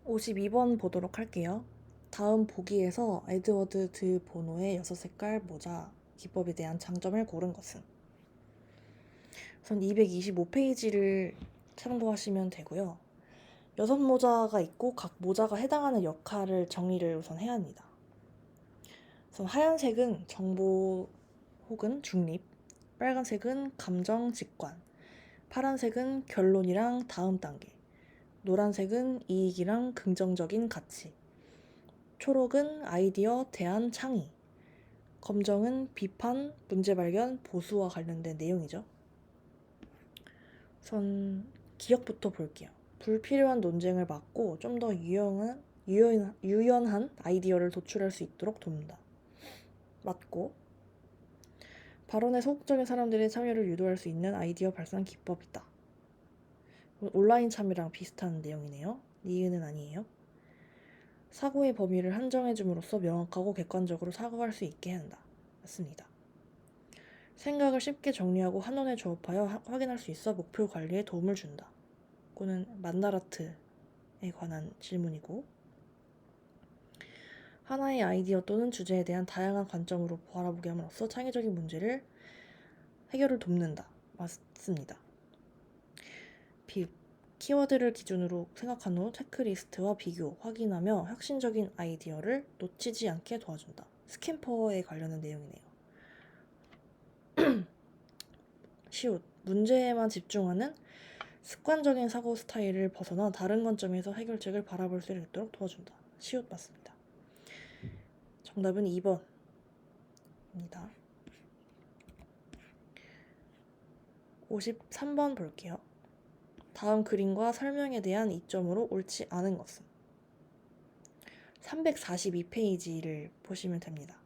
52번 보도록 할게요. 다음 보기에서 에드워드 드 보노의 6색깔 모자 기법에 대한 장점을 고른 것은? 우선 225페이지를 참고하시면 되고요. 6모자가 있고 각 모자가 해당하는 역할을 정리를 우선 해야 합니다. 우선 하얀색은 정보 혹은 중립, 빨간색은 감정 직관, 파란색은 결론이랑 다음 단계, 노란색은 이익이랑 긍정적인 가치, 초록은 아이디어, 대안, 창의, 검정은 비판, 문제 발견, 보수와 관련된 내용이죠. 우선 기억부터 볼게요. 불필요한 논쟁을 막고 좀 더 유연한 아이디어를 도출할 수 있도록 돕는다. 맞고, 발언에 소극적인 사람들의 참여를 유도할 수 있는 아이디어 발산 기법이다. 온라인 참여랑 비슷한 내용이네요. 니은은 아니에요. 사고의 범위를 한정해줌으로써 명확하고 객관적으로 사고할 수 있게 한다. 맞습니다. 생각을 쉽게 정리하고 한눈에 조합하여 확인할 수 있어 목표 관리에 도움을 준다. 이거는 만나라트에 관한 질문이고, 하나의 아이디어 또는 주제에 대한 다양한 관점으로 바라보게 함으로써 창의적인 문제를 해결을 돕는다. 맞습니다. 키워드를 기준으로 생각한 후 체크리스트와 비교, 확인하며 혁신적인 아이디어를 놓치지 않게 도와준다. 스캠퍼에 관련된 내용이네요. 시옷, 문제에만 집중하는 습관적인 사고 스타일을 벗어나 다른 관점에서 해결책을 바라볼 수 있도록 도와준다. 시옷 맞습니다. 정답은 2번입니다. 53번 볼게요. 다음 그림과 설명에 대한 이점으로 옳지 않은 것은? 342페이지를 보시면 됩니다.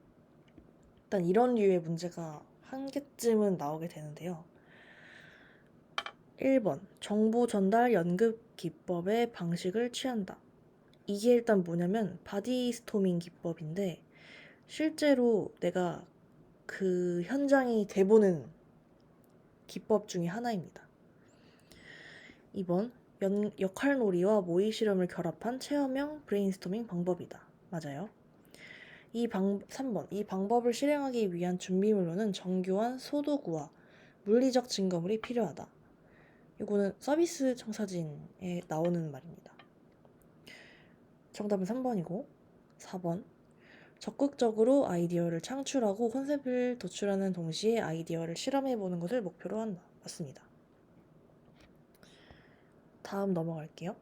일단 이런 류의 문제가 한 개쯤은 나오게 되는데요. 1번, 정보 전달 연극 기법의 방식을 취한다. 이게 일단 뭐냐면 바디 스토밍 기법인데, 실제로 내가 그 현장이 돼보는 기법 중에 하나입니다. 2번, 역할놀이와 모의 실험을 결합한 체험형 브레인스토밍 방법이다. 맞아요. 3번, 이 방법을 실행하기 위한 준비물로는 정교한 소도구와 물리적 증거물이 필요하다. 이거는 서비스 청사진에 나오는 말입니다. 정답은 3번이고, 4번, 적극적으로 아이디어를 창출하고 컨셉을 도출하는 동시에 아이디어를 실험해보는 것을 목표로 한다. 맞습니다. 다음 넘어갈게요.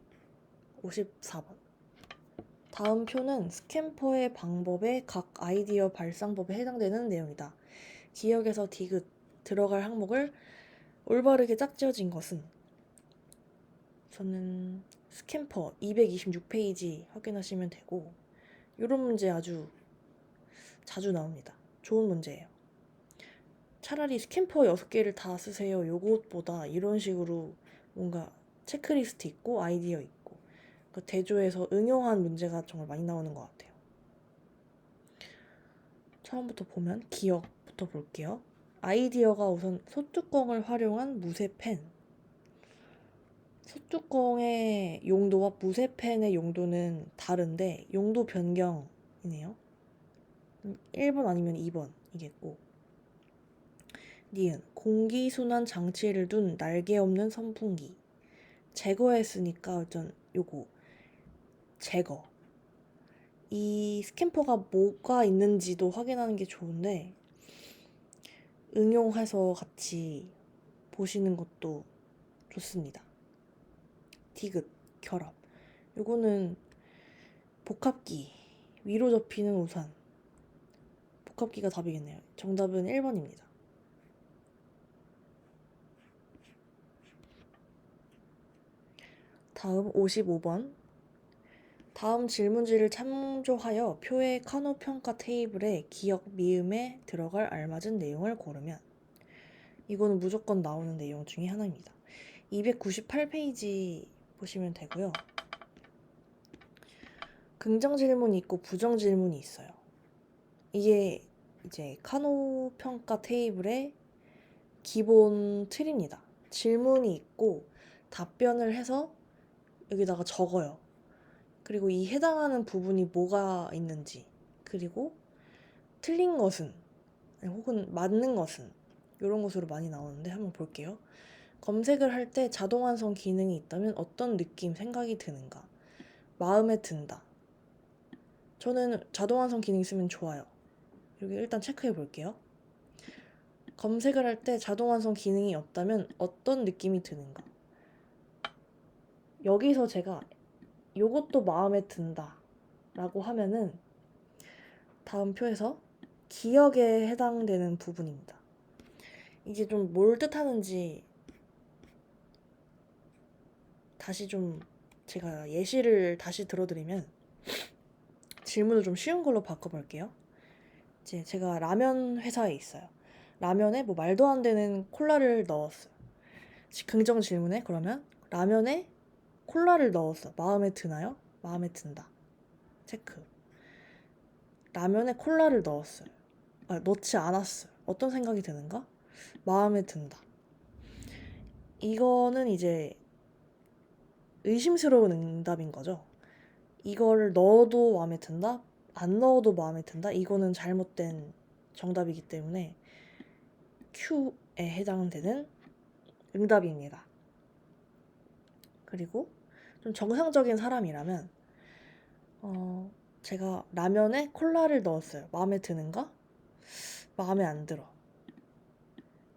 54번. 다음 표는 스캠퍼의 방법의 각 아이디어 발상법에 해당되는 내용이다. 기억에서 디귿 들어갈 항목을 올바르게 짝지어진 것은? 저는 스캠퍼 226페이지 확인하시면 되고, 이런 문제 아주 자주 나옵니다. 좋은 문제예요. 차라리 스캠퍼 6개를 다 쓰세요. 요것보다 이런 식으로 뭔가 체크리스트 있고 아이디어 있고 그 대조해서 응용한 문제가 정말 많이 나오는 것 같아요. 처음부터 보면 기억부터 볼게요. 아이디어가 우선 소뚜껑을 활용한 무쇠펜. 소뚜껑의 용도와 무쇠펜의 용도는 다른데 용도 변경이네요. 1번 아니면 2번이겠고, 니은 공기순환 장치를 둔 날개 없는 선풍기. 제거했으니까 일단 요거 제거. 이 스캠퍼가 뭐가 있는지도 확인하는 게 좋은데 응용해서 같이 보시는 것도 좋습니다. 디귿 결합. 요거는 복합기, 위로 접히는 우산. 복합기가 답이겠네요. 정답은 1번입니다. 다음 55번. 다음 질문지를 참조하여 표의 카노 평가 테이블에 기억 미음에 들어갈 알맞은 내용을 고르면? 이거는 무조건 나오는 내용 중에 하나입니다. 298페이지 보시면 되고요. 긍정 질문이 있고 부정 질문이 있어요. 이게 이제 카노 평가 테이블의 기본 틀입니다. 질문이 있고 답변을 해서 여기다가 적어요. 그리고 이 해당하는 부분이 뭐가 있는지, 그리고 틀린 것은, 혹은 맞는 것은, 이런 것으로 많이 나오는데 한번 볼게요. 검색을 할 때 자동 완성 기능이 있다면 어떤 느낌, 생각이 드는가? 마음에 든다. 저는 자동 완성 기능 있으면 좋아요. 여기 일단 체크해 볼게요. 검색을 할 때 자동 완성 기능이 없다면 어떤 느낌이 드는가? 여기서 제가 요것도 마음에 든다 라고 하면은 다음 표에서 기억에 해당되는 부분입니다. 이게 좀 뭘 뜻하는지 다시 좀 제가 예시를 다시 들어드리면, 질문을 좀 쉬운 걸로 바꿔볼게요. 이제 제가 라면 회사에 있어요. 라면에 뭐 말도 안 되는 콜라를 넣었어요. 긍정 질문에 그러면 라면에 콜라를 넣었어. 마음에 드나요? 마음에 든다. 체크. 라면에 콜라를 넣었어요. 넣지 않았어요. 어떤 생각이 드는가? 마음에 든다. 이거는 이제 의심스러운 응답인 거죠. 이걸 넣어도 마음에 든다? 안 넣어도 마음에 든다? 이거는 잘못된 정답이기 때문에 Q에 해당되는 응답입니다. 그리고 좀 정상적인 사람이라면 제가 라면에 콜라를 넣었어요. 마음에 드는가? 마음에 안 들어.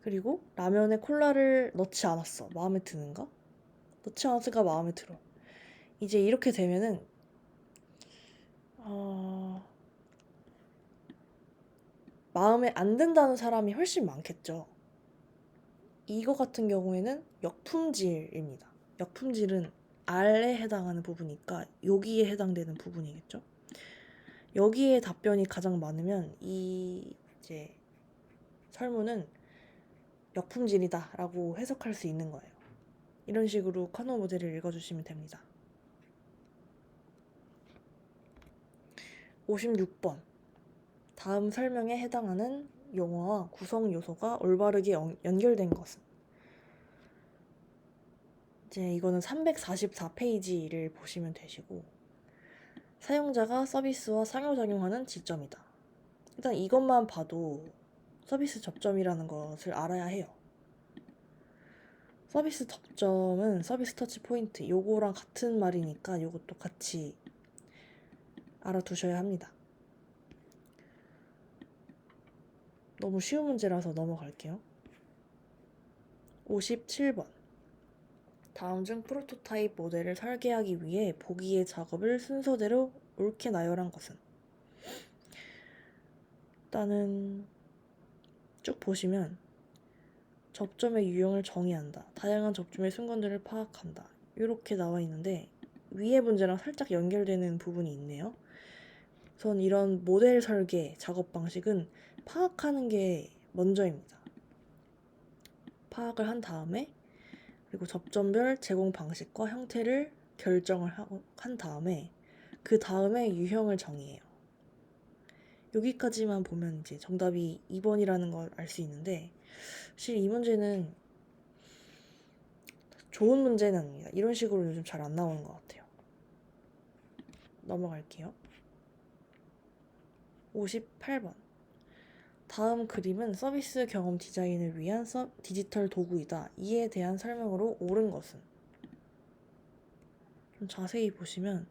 그리고 라면에 콜라를 넣지 않았어. 마음에 드는가? 넣지 않았으니까 마음에 들어. 이제 이렇게 되면은 마음에 안 든다는 사람이 훨씬 많겠죠. 이거 같은 경우에는 역품질입니다. 역품질은 R에 해당하는 부분이니까 여기에 해당되는 부분이겠죠. 여기에 답변이 가장 많으면 이 이제 설문은 역품질이다 라고 해석할 수 있는 거예요. 이런 식으로 카노 모델을 읽어주시면 됩니다. 56번. 다음 설명에 해당하는 용어와 구성 요소가 올바르게 연결된 것은? 이제 이거는 344페이지를 보시면 되시고, 사용자가 서비스와 상호작용하는 지점이다. 일단 이것만 봐도 서비스 접점이라는 것을 알아야 해요. 서비스 접점은 서비스 터치 포인트, 요거랑 같은 말이니까 요것도 같이 알아두셔야 합니다. 너무 쉬운 문제라서 넘어갈게요. 57번. 다음 중 프로토타입 모델을 설계하기 위해 보기의 작업을 순서대로 옳게 나열한 것은? 일단은 쭉 보시면 접점의 유형을 정의한다. 다양한 접점의 순간들을 파악한다. 이렇게 나와 있는데 위의 문제랑 살짝 연결되는 부분이 있네요. 우선 이런 모델 설계 작업 방식은 파악하는 게 먼저입니다. 파악을 한 다음에 그리고 접점별 제공 방식과 형태를 결정을 한 다음에 그 다음에 유형을 정의해요. 여기까지만 보면 이제 정답이 2번이라는 걸 알 수 있는데, 사실 이 문제는 좋은 문제는 아닙니다. 이런 식으로 요즘 잘 안 나오는 것 같아요. 넘어갈게요. 58번. 다음 그림은 서비스 경험 디자인을 위한 디지털 도구이다. 이에 대한 설명으로 옳은 것은? 좀 자세히 보시면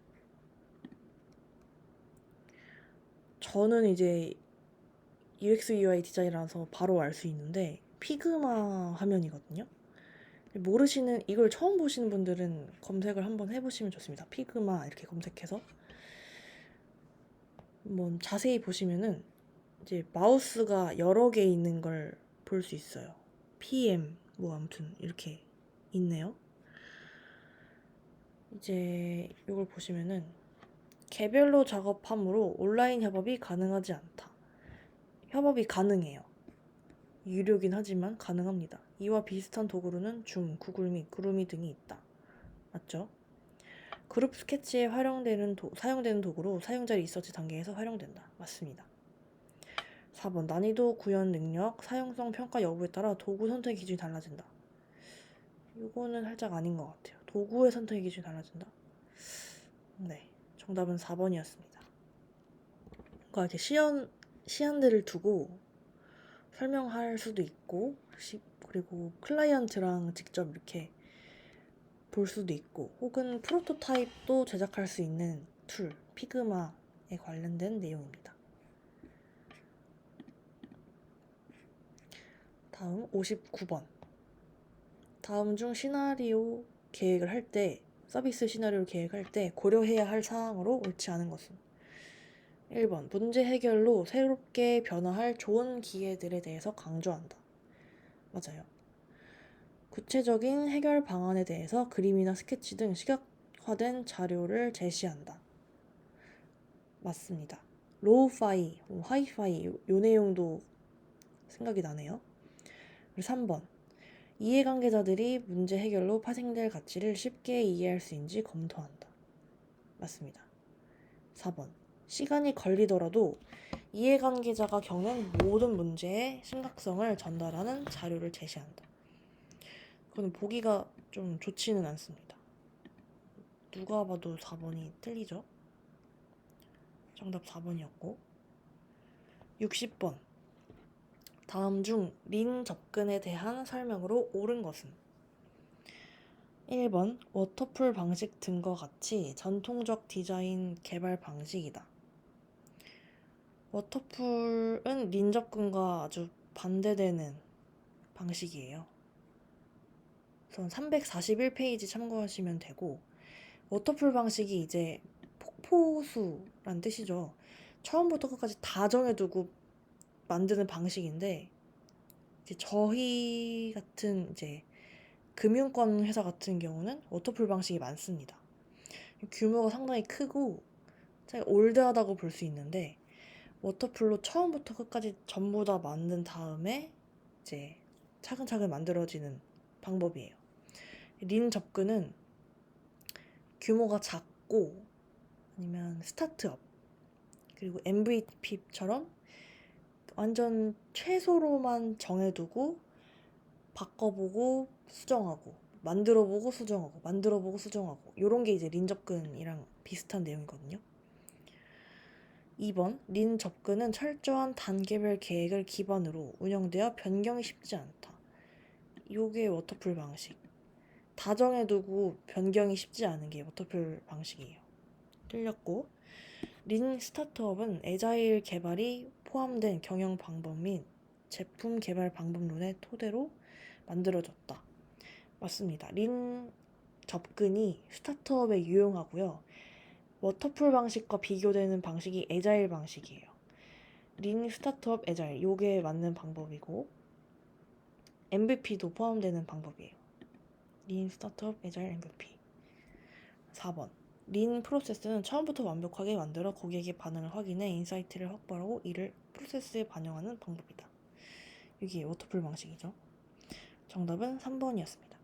저는 이제 UX UI 디자인이라서 바로 알 수 있는데 피그마 화면이거든요. 모르시는, 이걸 처음 보시는 분들은 검색을 한번 해보시면 좋습니다. 피그마 이렇게 검색해서 한번 자세히 보시면은 이제 마우스가 여러 개 있는 걸 볼 수 있어요. PM 뭐 아무튼 이렇게 있네요. 이제 이걸 보시면은 개별로 작업함으로 온라인 협업이 가능하지 않다. 협업이 가능해요. 유료긴 하지만 가능합니다. 이와 비슷한 도구로는 줌, 구글 밋, 그루미 등이 있다. 맞죠? 그룹 스케치에 사용되는 도구로 사용자 리서치 단계에서 활용된다. 맞습니다. 4번. 난이도, 구현 능력, 사용성 평가 여부에 따라 도구 선택 기준이 달라진다. 이거는 살짝 아닌 것 같아요. 도구의 선택 기준이 달라진다. 네. 정답은 4번이었습니다. 그러니까 이렇게 시안들을 두고 설명할 수도 있고, 그리고 클라이언트랑 직접 이렇게 볼 수도 있고, 혹은 프로토타입도 제작할 수 있는 툴, 피그마에 관련된 내용입니다. 다음 59번. 다음 중 시나리오 계획을 할 때, 서비스 시나리오 계획할 때 고려해야 할 사항으로 옳지 않은 것은? 1번. 문제 해결로 새롭게 변화할 좋은 기회들에 대해서 강조한다. 맞아요. 구체적인 해결 방안에 대해서 그림이나 스케치 등 시각화된 자료를 제시한다. 맞습니다. 로우파이, 하이파이 요 내용도 생각이 나네요. 그리고 3번. 이해관계자들이 문제 해결로 파생될 가치를 쉽게 이해할 수 있는지 검토한다. 맞습니다. 4번. 시간이 걸리더라도 이해관계자가 겪는 모든 문제의 심각성을 전달하는 자료를 제시한다. 그거는 보기가 좀 좋지는 않습니다. 누가 봐도 4번이 틀리죠? 정답 4번이었고 60번. 다음 중 린 접근에 대한 설명으로 옳은 것은? 1번. 워터풀 방식 등과 같이 전통적 디자인 개발 방식이다. 워터풀은 린 접근과 아주 반대되는 방식이에요. 우선 341페이지 참고하시면 되고, 워터풀 방식이 이제 폭포수란 뜻이죠. 처음부터 끝까지 다 정해두고 만드는 방식인데, 이제 저희 같은 이제 금융권 회사 같은 경우는 워터풀 방식이 많습니다. 규모가 상당히 크고 올드하다고 볼 수 있는데, 워터풀로 처음부터 끝까지 전부 다 만든 다음에 이제 차근차근 만들어지는 방법이에요. 린 접근은 규모가 작고 아니면 스타트업 그리고 MVP처럼 완전 최소로만 정해두고 바꿔보고 수정하고 만들어보고 수정하고 만들어보고 수정하고 이런 게 이제 린 접근이랑 비슷한 내용이거든요. 2번. 린 접근은 철저한 단계별 계획을 기반으로 운영되어 변경이 쉽지 않다. 요게 워터풀 방식. 다 정해두고 변경이 쉽지 않은 게 워터풀 방식이에요. 틀렸고, 린 스타트업은 애자일 개발이 포함된 경영 방법 및 제품 개발 방법론의 토대로 만들어졌다. 맞습니다. 린 접근이 스타트업에 유용하고요. 워터풀 방식과 비교되는 방식이 애자일 방식이에요. 린 스타트업 애자일 요게 맞는 방법이고 MVP도 포함되는 방법이에요. 린 스타트업 애자일 MVP. 4번. 린 프로세스는 처음부터 완벽하게 만들어 고객의 반응을 확인해 인사이트를 확보하고 이를 프로세스에 반영하는 방법이다. 이게 워터풀 방식이죠. 정답은 3번이었습니다.